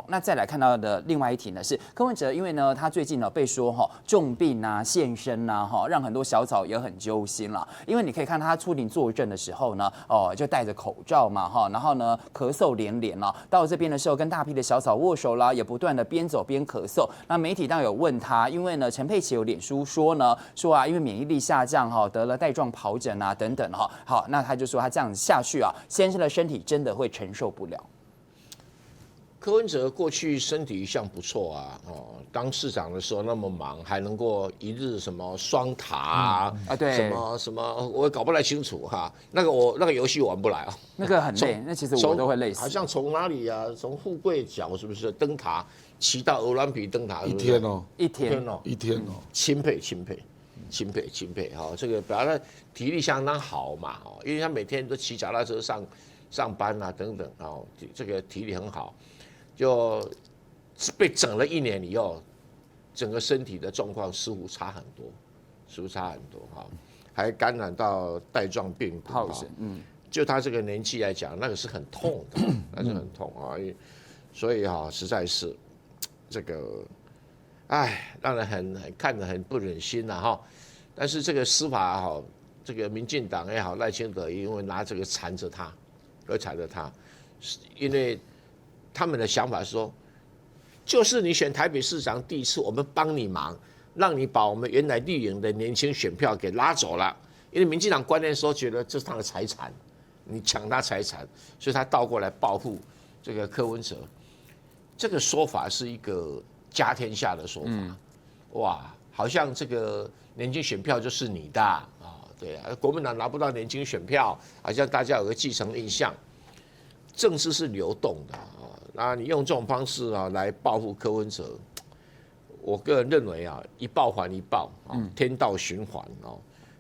那再来看到的另外一题呢是柯文哲，因为呢他最近呢被说重病啊、现身啊让很多小草也很揪心了。因为你可以看他出庭作证的时候呢，就戴着口罩嘛然后呢咳嗽连连了。到这边的时候跟大批的小草握手啦，也不断的边走边咳嗽。那媒体当然有问他，因为呢陈佩琪有脸书说因为免疫力下降得了带状疱疹啊等等好，那他就说他这样子下去先生的身体真的会承受不了。柯文哲过去身体一向不错当市长的时候那么忙，还能够一日什么双塔对，什么，我也搞不太清楚那个游戏玩不来那个很累，那其实我都会累死。好像从哪里从富贵角是不是登塔骑到鹅銮鼻灯塔一天一天钦佩这个表示体力相当好嘛因为他每天都骑脚踏车上班啊等等这个体力很好。就被整了1年以后，整个身体的状况似乎差很多还感染到带状病毒就他这个年纪来讲，那个是很痛的，那是很痛所以实在是这个，让人很看得很不忍心但是这个司法这个民进党也好，赖清德因为拿这个缠着他，因为他们的想法是说，就是你选台北市长第1次，我们帮你忙，让你把我们原来绿营的年轻选票给拉走了。因为民进党观念说，觉得这是他的财产，你抢他财产，所以他倒过来报复这个柯文哲。这个说法是一个家天下的说法，哇，好像这个年轻选票就是你的对国民党拿不到年轻选票，好像大家有个既成印象。政治是流动的那你用这种方式来报复柯文哲，我个人认为一报还一报天道循环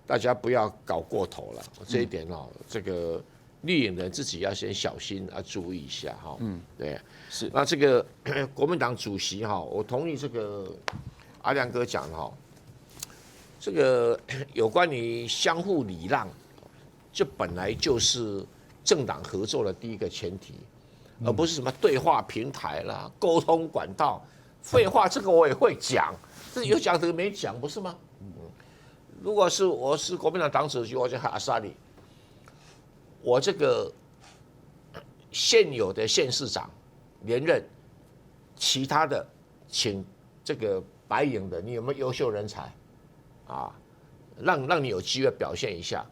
大家不要搞过头了。这一点这个绿营人自己要先小心注意一下对，是。那这个国民党主席我同意这个阿亮哥讲这个有关于相互礼让，这本来就是政党合作的第一个前提，而不是什么对话平台啦、沟通管道。废话，这个我也会讲，这有讲这个没讲，不是吗？如果是我是国民党党主席，我就阿萨里，我这个现有的县市长连任，其他的请这个白营的，你有没有优秀人才让你有机会表现一下，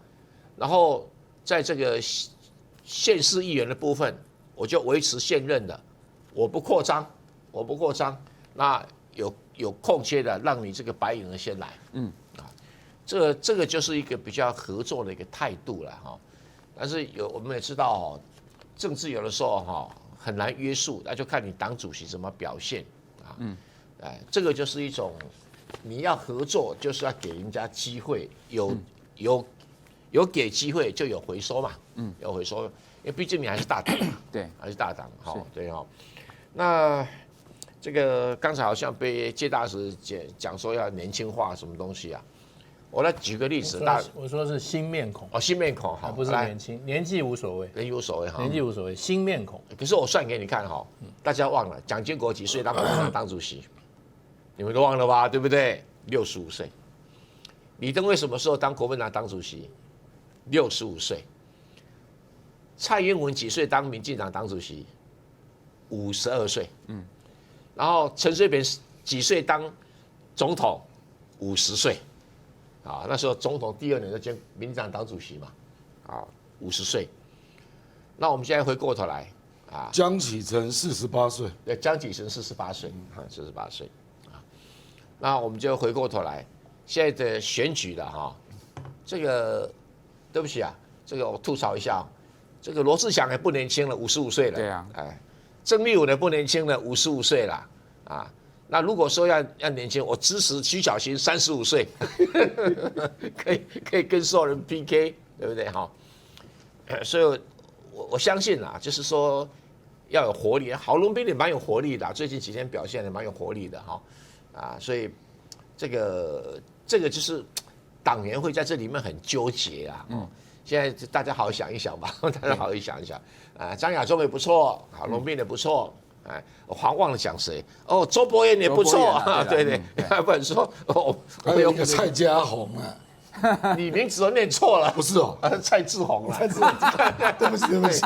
然后在这个县市议员的部分，我就维持现任的，我不扩张。那有空缺的，让你这个白营的先来。这个就是一个比较合作的一个态度了但是我们也知道政治有的时候很难约束，那就看你党主席怎么表现这个就是一种你要合作，就是要给人家机会，有给机会就有回收嘛，有回收，因为毕竟你还是大党嘛，对，还是大党，对那这个刚才好像被介大使讲说要年轻化什么东西我来举个例子，我说是新面孔新面孔不是年轻，年纪无所谓，年纪无所谓新面孔。可是我算给你看大家忘了蒋经国几岁当国民党党主席？你们都忘了吧？对不对？65岁。李登辉什么时候当国民党党主席？65岁。蔡英文几岁当民进党党主席？52岁。然后陈水扁几岁当总统？50岁。那时候总统第2年就兼民进党党主席嘛，50岁。那我们现在回过头来江启臣48岁，对，江启臣48岁，48岁那我们就回过头来，现在的选举了这个对不起这个我吐槽一下这个罗志祥也不年轻了，55岁了。对啊，郑丽文也不年轻了，55岁了那如果说要年轻，我支持徐小新35岁，可以跟所有人 PK， 对不对所以我相信就是说要有活力。郝龙斌也蛮有活力的，最近几天表现也蛮有活力的所以这个就是党员会在这里面很纠结现在大家好好想一想吧，大家好好想一想张亚中也不错，郝龙斌也不错哎，我好像忘了讲谁哦，周伯言也不错啊，对对，要不然说哦，还有一个蔡家红啊，你名字都念错了，不是哦，蔡志宏了，对不起对不起，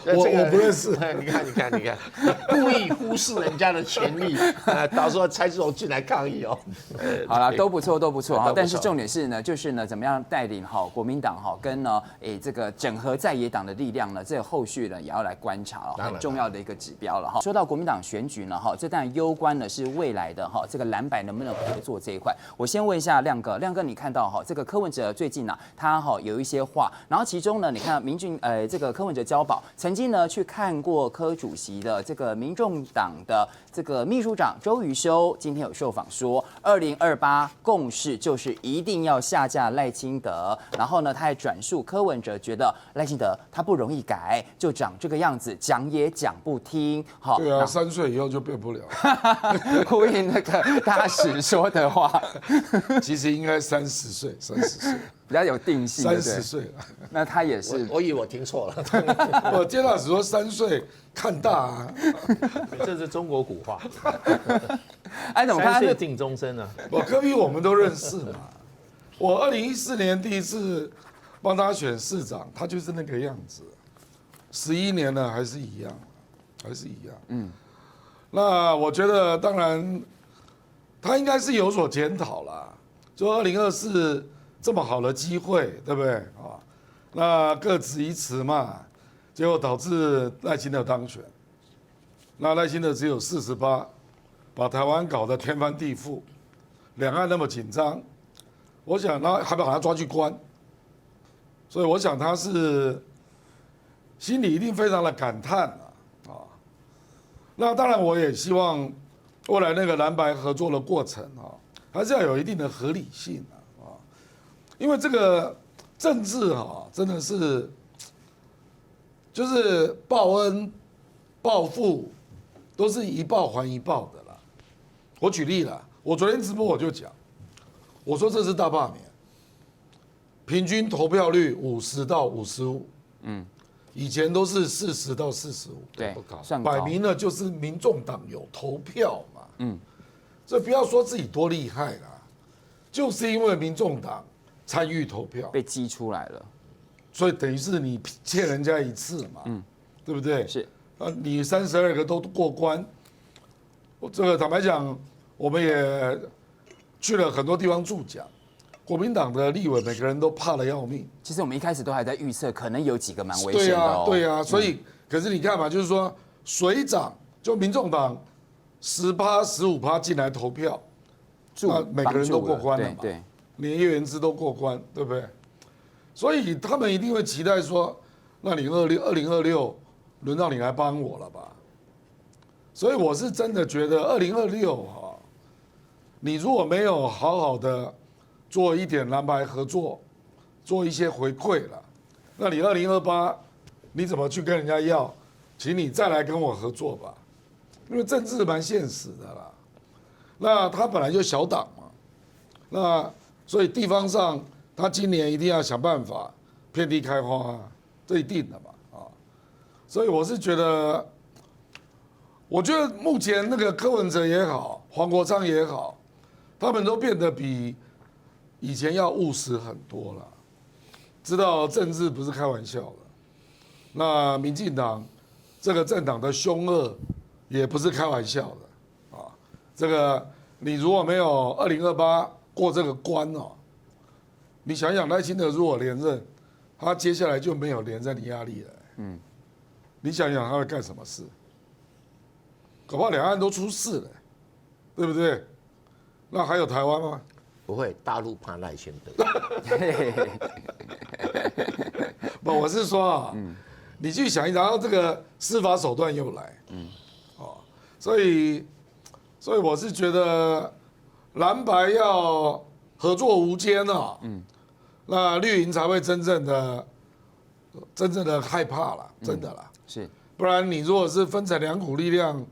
我不认识。你看，故意忽视人家的权利，到时候蔡志宏进来抗议哦。好了，都不错哈。都不错但是重点是呢，就是呢，怎么样带领好国民党哈，跟呢，这个整合在野党的力量呢，这个后续呢也要来观察很重要的一个指标了哈。说到国民党选举呢哈，这当然攸关的是未来的哈这个蓝白能不能合作这一块。我先问一下亮哥，你看到哈这个柯文哲最近呢，他哈有一些话，然后其中呢，你看这个柯文哲交保曾经呢去看过柯主席的这个民众党的这个秘书长周瑜修，今天有受访说，2028共识就是一定要下架赖清德，然后呢，他还转述柯文哲觉得赖清德他不容易改，就长这个样子，讲也讲不听，好，对啊，3岁以后就变不了。呼应那个大使说的话，其实应该30岁比较有定性，30岁了。那他也是，我以为我听错了。我接大使说3岁看大啊，这是中国古话，哎，怎么看3岁定终身啊？柯 P 我们都认识嘛。我2014年第一次帮他选市长，他就是那个样子。11年了还是一样。那我觉得当然他应该是有所检讨啦。就2024这么好的机会，对不对啊？那各执一词嘛，结果导致赖清德当选。那赖清德只有48，把台湾搞得天翻地覆，两岸那么紧张，我想他还把他抓去关，所以我想他是心里一定非常的感叹啊。那当然我也希望未来那个蓝白合作的过程啊，还是要有一定的合理性啊，因为这个政治啊，真的是就是报恩报复都是一报还一报的啦。我举例了，我昨天直播我就讲，我说这是大罢免，平均投票率50到55，以前都是40到45，对，算高，摆明了就是民众党有投票嘛，所以不要说自己多厉害啦，就是因为民众党参与投票被激出来了，所以等于是你欠人家一次嘛，对不对？是，你32个都过关，这个坦白讲，我们也去了很多地方助讲，国民党的立委每个人都怕得要命。其实我们一开始都还在预测，可能有几个蛮危险的哦。对啊，所以可是你看嘛，就是说水涨，就民众党10%、15%进来投票，那每个人都过关了嘛，对，连叶元之都过关，对不对？所以他们一定会期待说，那你2026轮到你来帮我了吧？所以我是真的觉得2026哈，你如果没有好好的做一点蓝白合作，做一些回馈了，那你2028你怎么去跟人家要？请你再来跟我合作吧，因为政治蛮现实的啦。那他本来就小党嘛，那所以地方上他今年一定要想办法遍地开花，这一定的嘛啊。所以我是觉得，我觉得目前那个柯文哲也好，黄国昌也好，他们都变得比以前要务实很多了，知道政治不是开玩笑的。那民进党这个政党的凶恶也不是开玩笑的啊。这个你如果没有2028过这个关哦，你想想赖清德如果连任，他接下来就没有连任的压力了。你想想他会干什么事？搞不好两岸都出事了，对不对？那还有台湾吗？不会，大陆怕赖清德。不，我是说啊，你去想一想，然后这个司法手段又来，所以我是觉得蓝白要合作无间啊，那绿营才会真正的害怕了，真的啦，是，不然你如果是分成两股力量，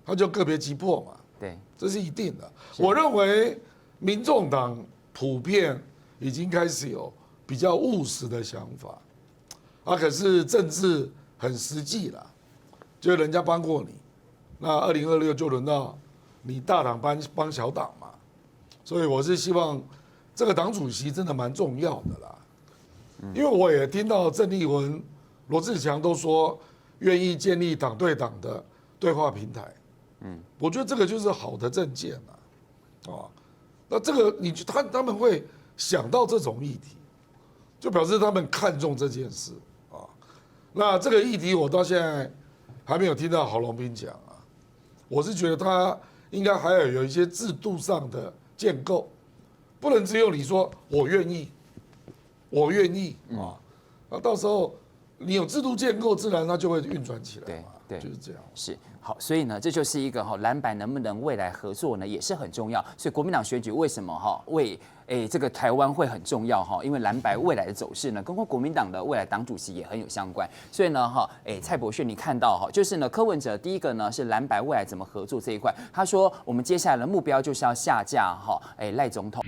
它就个别击破嘛，对，这是一定的。我认为民众党普遍已经开始有比较务实的想法，可是政治很实际啦，就人家帮过你，那2026就轮到你大党帮小党嘛，所以我是希望这个党主席真的蛮重要的啦。因为我也听到郑丽文、罗志强都说愿意建立党对党的对话平台，我觉得这个就是好的政见啊，那这个他们会想到这种议题，就表示他们看重这件事啊。那这个议题我到现在还没有听到郝龙斌讲啊，我是觉得他应该还要有一些制度上的建构，不能只有你说我愿意。我愿意啊，那到时候你有制度建构，自然它就会运转起来嘛。对，就是这样。是好，所以呢，这就是一个蓝白能不能未来合作呢，也是很重要。所以国民党选举为什么为这个台湾会很重要因为蓝白未来的走势呢，跟国民党的未来党主席也很有相关。所以呢蔡博士，你看到就是呢柯文哲第一个呢是蓝白未来怎么合作这一块，他说我们接下来的目标就是要下架赖总统。